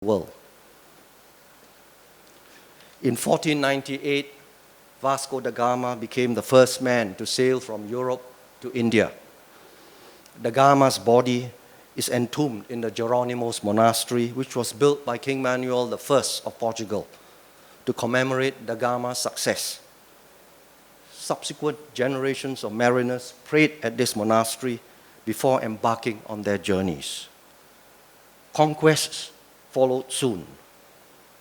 world. In 1498, Vasco da Gama became the first man to sail from Europe to India. Da Gama's body is entombed in the Jerónimos Monastery, which was built by King Manuel I of Portugal to commemorate da Gama's success. Subsequent generations of mariners prayed at this monastery before embarking on their journeys. Conquests followed soon.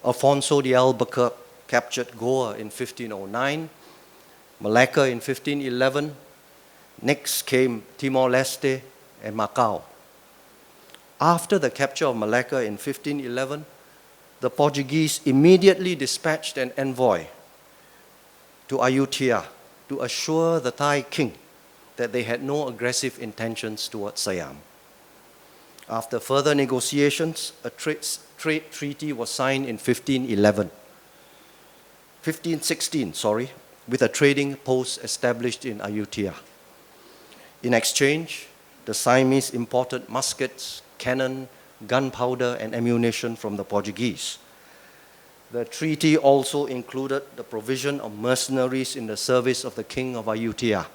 Alfonso de Albuquerque captured Goa in 1509, Malacca in 1511. Next came Timor-Leste and Macau. After the capture of Malacca in 1511, the Portuguese immediately dispatched an envoy to Ayutthaya to assure the Thai king that they had no aggressive intentions towards Siam. After further negotiations, a trade treaty was signed in 1516, with a trading post established in Ayutthaya. In exchange, the Siamese imported muskets, cannon, gunpowder, and ammunition from the Portuguese. The treaty also included the provision of mercenaries in the service of the king of Ayutthaya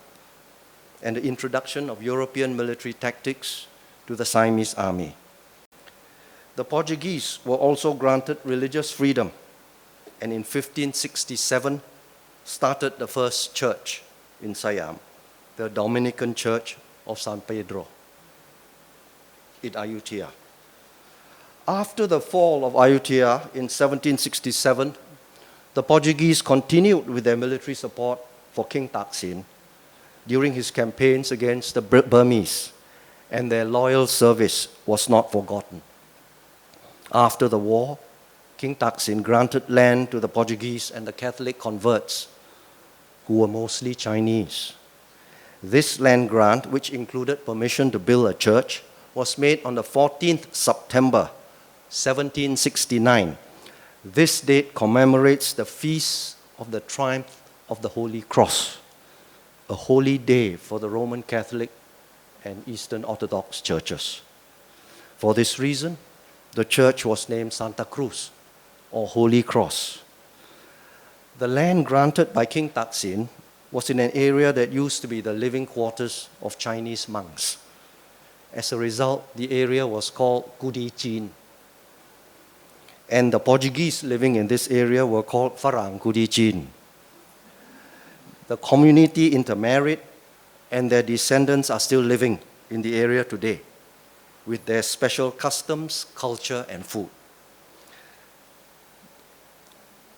and the introduction of European military tactics to the Siamese army. The Portuguese were also granted religious freedom, and in 1567 started the first church in Siam, the Dominican Church of San Pedro in Ayutthaya. After the fall of Ayutthaya in 1767, the Portuguese continued with their military support for King Taksin during his campaigns against the Burmese, and their loyal service was not forgotten. After the war, King Taksin granted land to the Portuguese and the Catholic converts, who were mostly Chinese. This land grant, which included permission to build a church, was made on the 14th September 1769. This date commemorates the feast of the triumph of the Holy Cross, a holy day for the Roman Catholic and Eastern Orthodox churches. For this reason, the church was named Santa Cruz, or Holy Cross. The land granted by King Taksin was in an area that used to be the living quarters of Chinese monks. As a result, the area was called Kudichin, and the Portuguese living in this area were called Farang Kudichin. The community intermarried, and their descendants are still living in the area today, with their special customs, culture, and food.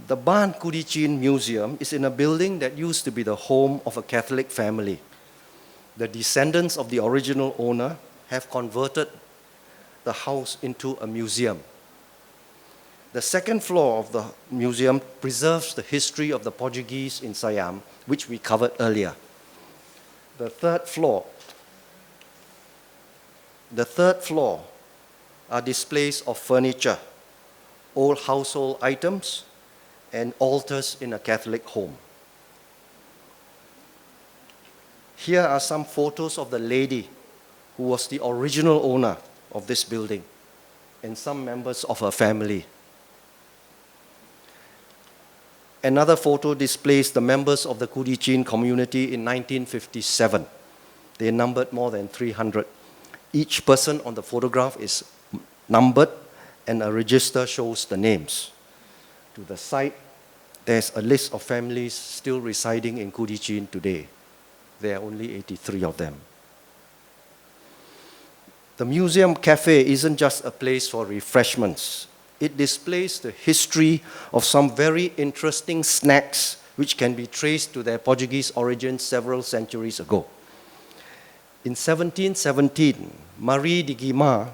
The Ban Kudichin Museum is in a building that used to be the home of a Catholic family. The descendants of the original owner have converted the house into a museum. The second floor of the museum preserves the history of the Portuguese in Siam, which we covered earlier. The third floor are displays of furniture, old household items, and altars in a Catholic home. Here are some photos of the lady who was the original owner of this building and some members of her family. Another photo displays the members of the Kudichin community in 1957. They numbered more than 300. Each person on the photograph is numbered, and a register shows the names. To the side, there's a list of families still residing in Kudichin today. There are only 83 of them. The museum cafe isn't just a place for refreshments. It displays the history of some very interesting snacks which can be traced to their Portuguese origins several centuries ago. In 1717, Marie de Guimarães,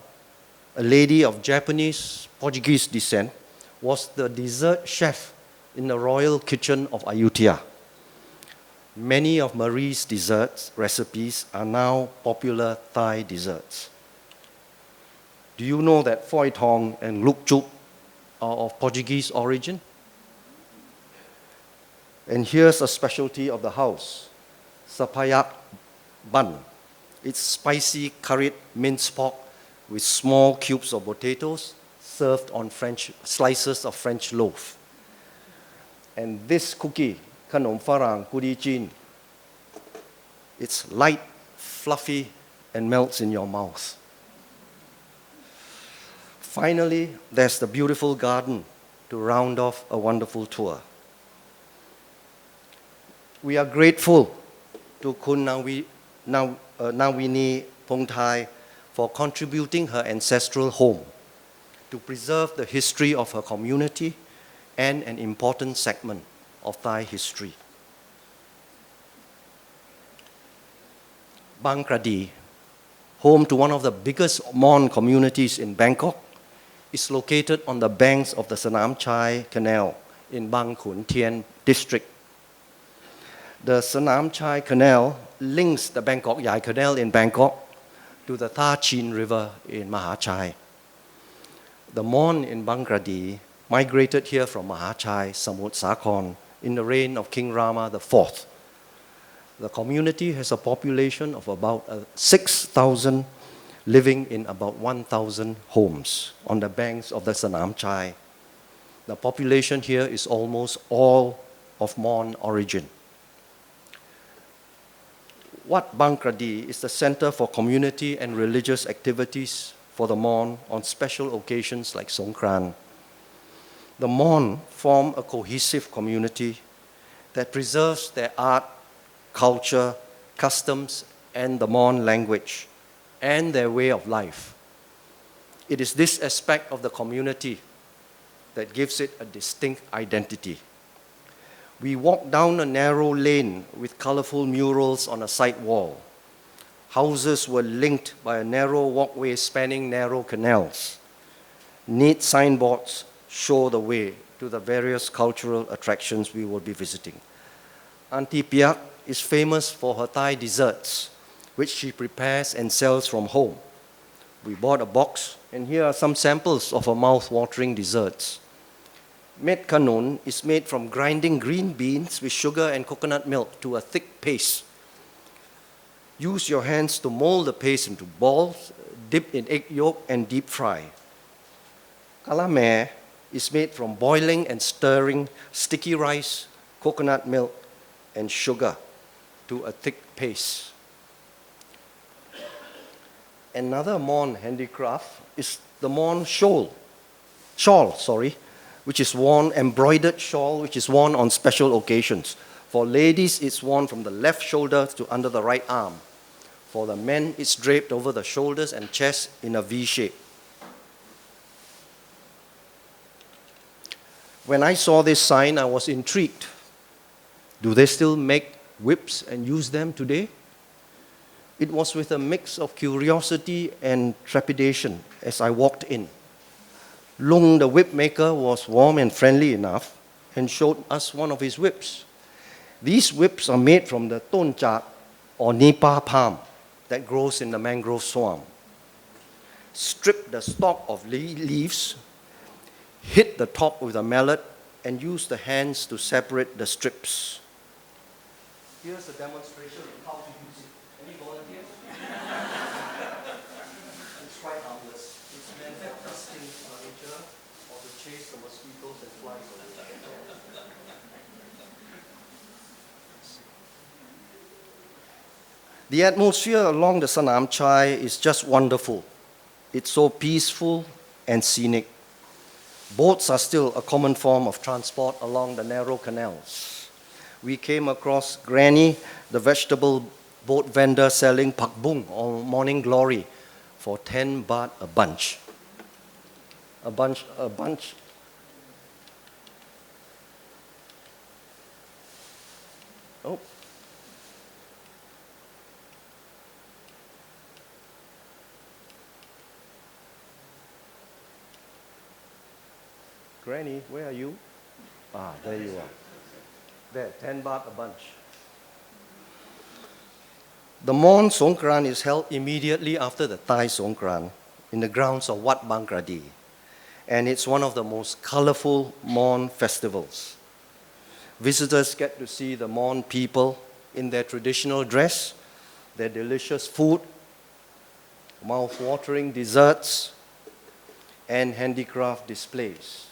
a lady of Japanese-Portuguese descent, was the dessert chef in the royal kitchen of Ayutthaya. Many of Marie's desserts recipes are now popular Thai desserts. Do you know that Phoi Thong and Luk Chup are of Portuguese origin? And here's a specialty of the house, Sapayak bun. It's spicy curried minced pork with small cubes of potatoes, served on slices of French loaf. And this cookie, Khanom Farang Kudi Chin, it's light, fluffy, and melts in your mouth. Finally, there's the beautiful garden to round off a wonderful tour. We are grateful to Kun Nawini Pongthai for contributing her ancestral home to preserve the history of her community and an important segment of Thai history. Bang Kradi, home to one of the biggest Mon communities in Bangkok, is located on the banks of the Sanam Chai Canal in Bang Khun Tien district. The Sanam Chai Canal links the Bangkok Yai Canal in Bangkok to the Tha Chin River in Mahachai. The Mon in Bang Kradi migrated here from Mahachai, Samut Sakhon, in the reign of King Rama IV. The community has a population of about 6,000, living in about 1,000 homes on the banks of the Sanam Chai. The population here is almost all of Mon origin. Wat Bang Kradi is the center for community and religious activities for the Mon on special occasions like Songkran. The Mon form a cohesive community that preserves their art, culture, customs, and the Mon language, and their way of life. It is this aspect of the community that gives it a distinct identity. We walk down a narrow lane with colorful murals on a side wall. Houses were linked by a narrow walkway spanning narrow canals. Neat signboards show the way to the various cultural attractions we will be visiting. Auntie Piak is famous for her Thai desserts, which she prepares and sells from home. We bought a box, and here are some samples of her mouth-watering desserts. Met Kanon is made from grinding green beans with sugar and coconut milk to a thick paste. Use your hands to mold the paste into balls, dip in egg yolk, and deep fry. Kalame is made from boiling and stirring sticky rice, coconut milk, and sugar to a thick paste. Another Mon handicraft is the Mon shawl, which is worn, embroidered shawl, which is worn on special occasions. For ladies, it's worn from the left shoulder to under the right arm. For the men, it's draped over the shoulders and chest in a V shape. When I saw this sign, I was intrigued. Do they still make whips and use them today? It was with a mix of curiosity and trepidation as I walked in. Lung, the whip maker, was warm and friendly enough and showed us one of his whips. These whips are made from the tonchak or nipa palm that grows in the mangrove swamp. Strip the stalk of leaves, hit the top with a mallet, and use the hands to separate the strips. Here's a demonstration of how to use it. Any volunteers? It's quite harmless. It's meant for dusting furniture or to chase the mosquitoes and flies away. The atmosphere along the Sanam Chai is just wonderful. It's so peaceful and scenic. Boats are still a common form of transport along the narrow canals. We came across Granny, the vegetable boat vendor selling pak bung or morning glory for 10 baht a bunch. A bunch. Oh. Granny, where are you? Ah, there you are. There, 10 baht a bunch. The Mon Songkran is held immediately after the Thai Songkran in the grounds of Wat Bang Kradi. And it's one of the most colorful Mon festivals. Visitors get to see the Mon people in their traditional dress, their delicious food, mouth-watering desserts, and handicraft displays.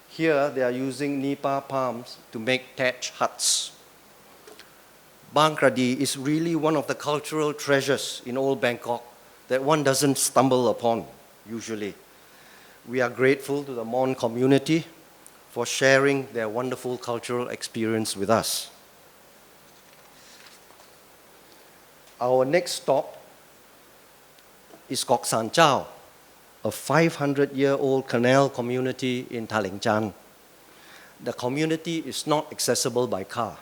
Here, they are using nipa palms to make thatch huts. Bangkradi is really one of the cultural treasures in old Bangkok that one doesn't stumble upon usually. We are grateful to the Mon community for sharing their wonderful cultural experience with us. Our next stop is Kok San Chau, a 500-year-old canal community in Thaleng Chan. The community is not accessible by car,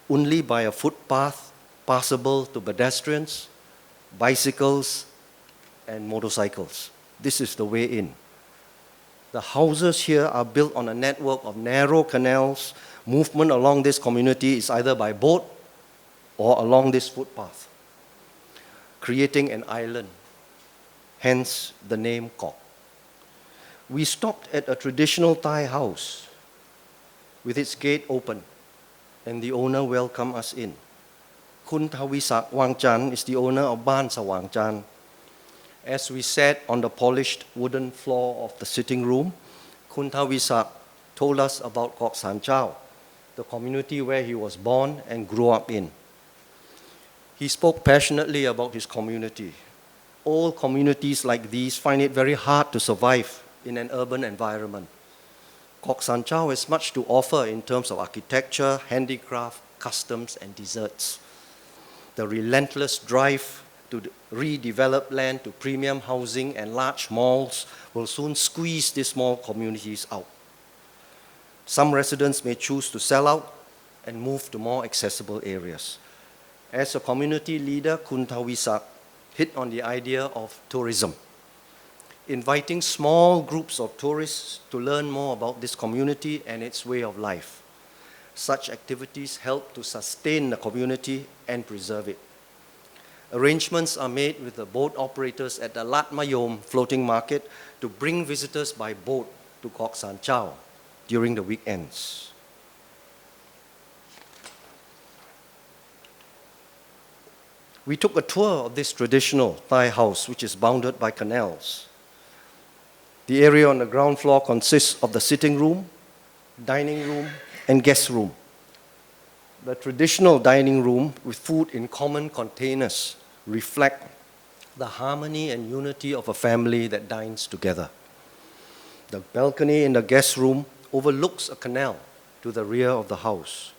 only by a footpath passable to pedestrians, bicycles, and motorcycles. This is the way in. The houses here are built on a network of narrow canals. Movement along this community is either by boat or along this footpath, creating an island, hence the name Kok. We stopped at a traditional Thai house with its gate open, and the owner welcomed us in. Kun Thawisak Wangchan is the owner of Ban Sawangchan. As we sat on the polished wooden floor of the sitting room, Kun Thawisak told us about Kok San Chau, the community where he was born and grew up in. He spoke passionately about his community. All communities like these find it very hard to survive in an urban environment. Kok San Chau has much to offer in terms of architecture, handicraft, customs, and desserts. The relentless drive to redevelop land to premium housing and large malls will soon squeeze these small communities out. Some residents may choose to sell out and move to more accessible areas. As a community leader, Kun Thawisak hit on the idea of tourism, inviting small groups of tourists to learn more about this community and its way of life. Such activities help to sustain the community and preserve it. Arrangements are made with the boat operators at the Lat Mayom floating market to bring visitors by boat to Kok San Chau during the weekends. We took a tour of this traditional Thai house, which is bounded by canals. The area on the ground floor consists of the sitting room, dining room, and guest room. The traditional dining room with food in common containers reflect the harmony and unity of a family that dines together. The balcony in the guest room overlooks a canal to the rear of the house.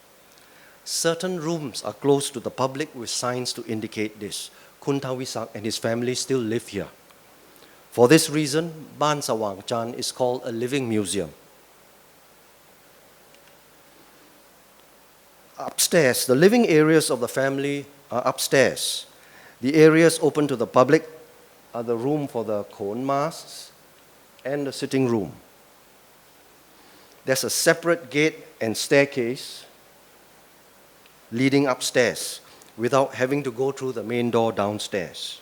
Certain rooms are closed to the public with signs to indicate this. Kun Thawisak and his family still live here. For this reason, Ban Sawangchan is called a living museum. Upstairs, the living areas of the family are upstairs. The areas open to the public are the room for the cone masks and the sitting room. There's a separate gate and staircase leading upstairs without having to go through the main door downstairs.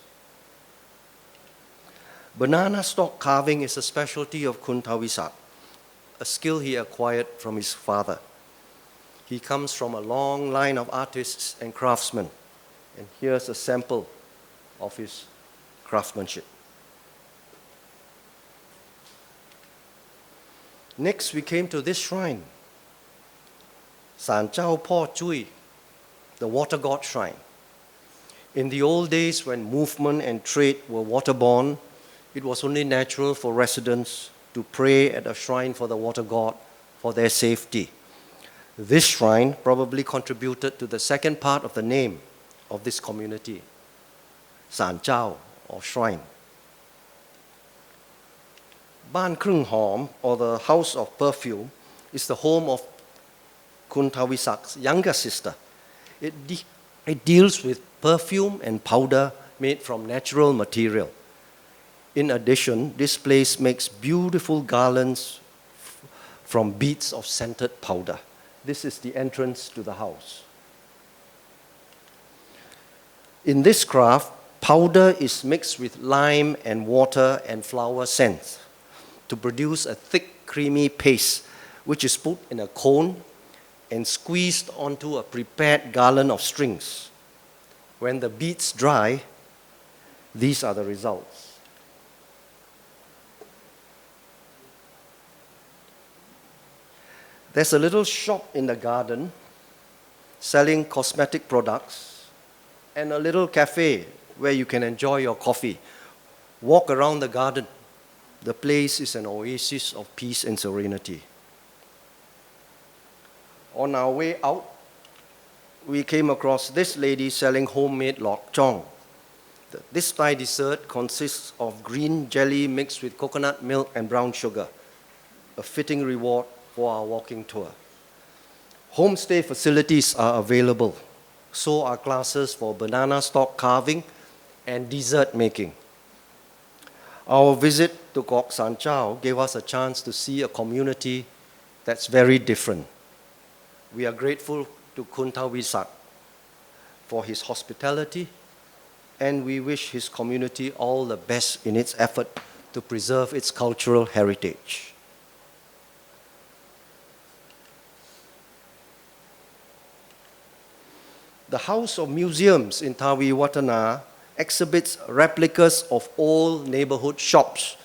Banana stalk carving is a specialty of Kun Thawisak, a skill he acquired from his father. He comes from a long line of artists and craftsmen, and here's a sample of his craftsmanship. Next, we came to this shrine, San Chau Po Chui, the water god shrine. In the old days when movement and trade were waterborne, it was only natural for residents to pray at a shrine for the water god for their safety. This shrine probably contributed to the second part of the name of this community, San Chau, or shrine. Ban Krung Hom, or the House of Perfume, is the home of Kun Thawisak's younger sister. It deals with perfume and powder made from natural material. In addition, this place makes beautiful garlands from beads of scented powder. This is the entrance to the house. In this craft, powder is mixed with lime and water and flower scents to produce a thick, creamy paste, which is put in a cone and squeezed onto a prepared garland of strings. When the beads dry, these are the results. There's a little shop in the garden selling cosmetic products and a little cafe where you can enjoy your coffee. Walk around the garden. The place is an oasis of peace and serenity. On our way out, we came across this lady selling homemade lok chong. This Thai dessert consists of green jelly mixed with coconut milk and brown sugar, a fitting reward for our walking tour. Homestay facilities are available. So are classes for banana stalk carving and dessert making. Our visit to Kok San Chau gave us a chance to see a community that's very different. We are grateful to Kunta Wisak for his hospitality, and we wish his community all the best in its effort to preserve its cultural heritage. The House of Museums in Tawi Watana exhibits replicas of old neighborhood shops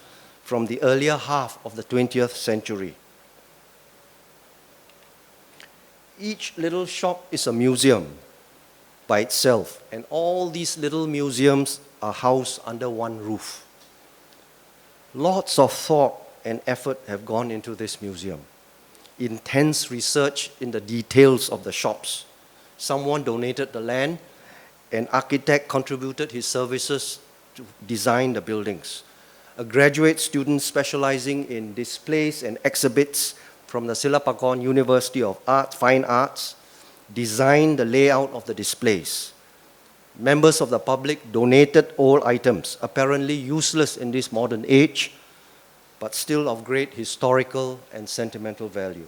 from the earlier half of the 20th century. Each little shop is a museum by itself, and all these little museums are housed under one roof. Lots of thought and effort have gone into this museum. Intense research in the details of the shops. Someone donated the land, an architect contributed his services to design the buildings. A graduate student specializing in displays and exhibits from the Silpakorn University of Fine Arts designed the layout of the displays. Members of the public donated old items, apparently useless in this modern age, but still of great historical and sentimental value.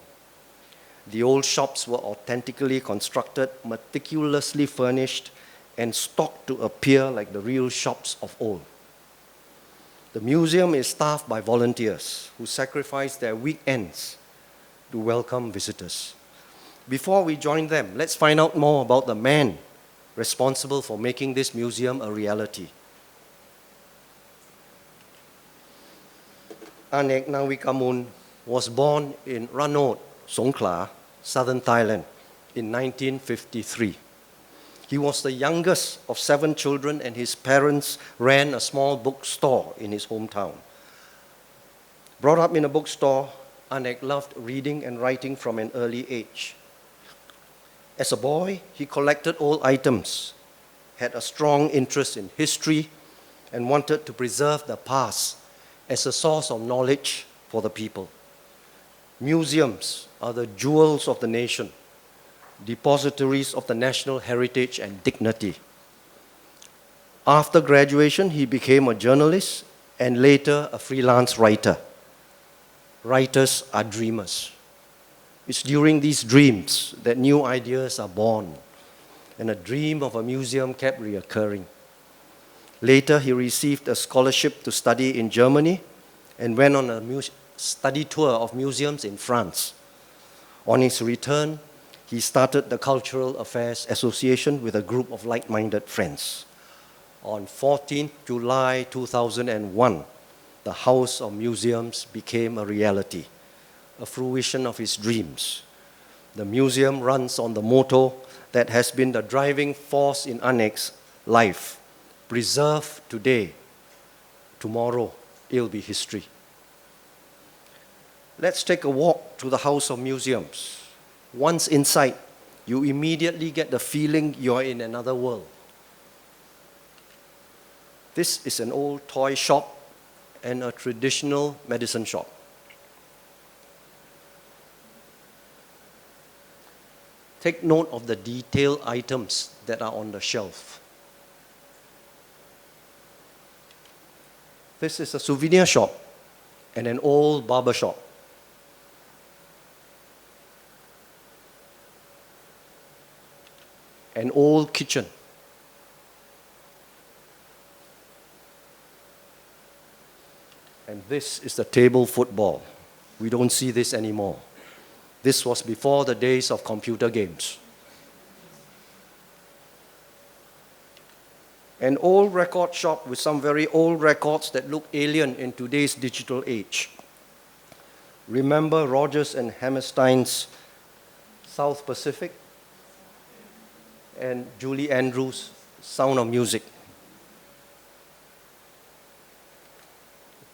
The old shops were authentically constructed, meticulously furnished, and stocked to appear like the real shops of old. The museum is staffed by volunteers who sacrifice their weekends to welcome visitors. Before we join them, let's find out more about the man responsible for making this museum a reality. Anek Nawikamun was born in Ranod, Songkhla, southern Thailand, in 1953. He was the youngest of 7 children, and his parents ran a small bookstore in his hometown. Brought up in a bookstore, Anek loved reading and writing from an early age. As a boy, he collected old items, had a strong interest in history, and wanted to preserve the past as a source of knowledge for the people. Museums are the jewels of the nation, depositories of the national heritage and dignity. After graduation, he became a journalist and later a freelance writer. Writers are dreamers. It's during these dreams that new ideas are born, and a dream of a museum kept reoccurring. Later, he received a scholarship to study in Germany and went on a study tour of museums in France. On his return, he started the Cultural Affairs Association with a group of like-minded friends. On 14 July 2001, the House of Museums became a reality, a fruition of his dreams. The museum runs on the motto that has been the driving force in Anek's life: preserve today, tomorrow it'll be history. Let's take a walk to the House of Museums. Once inside, you immediately get the feeling you're in another world. This is an old toy shop and a traditional medicine shop. Take note of the detailed items that are on the shelf. This is a souvenir shop and an old barber shop. An old kitchen. And this is the table football. We don't see this anymore. This was before the days of computer games. An old record shop with some very old records that look alien in today's digital age. Remember Rogers and Hammerstein's South Pacific and Julie Andrews' Sound of Music.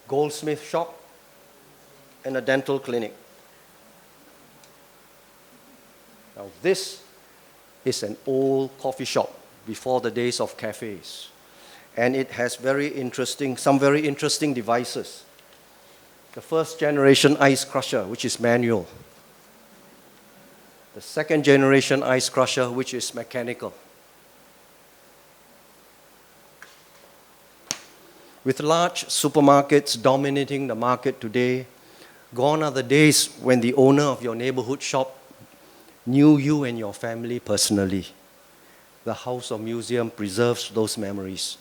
Goldsmith shop and a dental clinic. Now this is an old coffee shop before the days of cafes. And it has some very interesting devices. The first generation ice crusher, which is manual. The second generation ice crusher, which is mechanical. With large supermarkets dominating the market today, gone are the days when the owner of your neighborhood shop knew you and your family personally. The House of Museum preserves those memories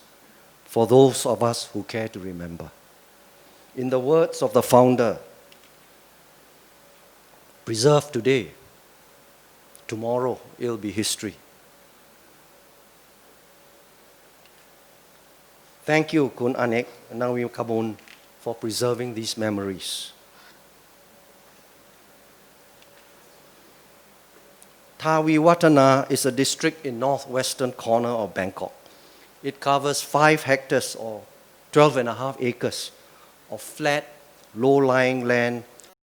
for those of us who care to remember. In the words of the founder, preserve today, tomorrow it'll be history. Thank you, Kun Anek Nawi Kabun, for preserving these memories. Tawiwatana is a district in northwestern corner of Bangkok. It covers 5 hectares or 12.5 acres of flat, low-lying land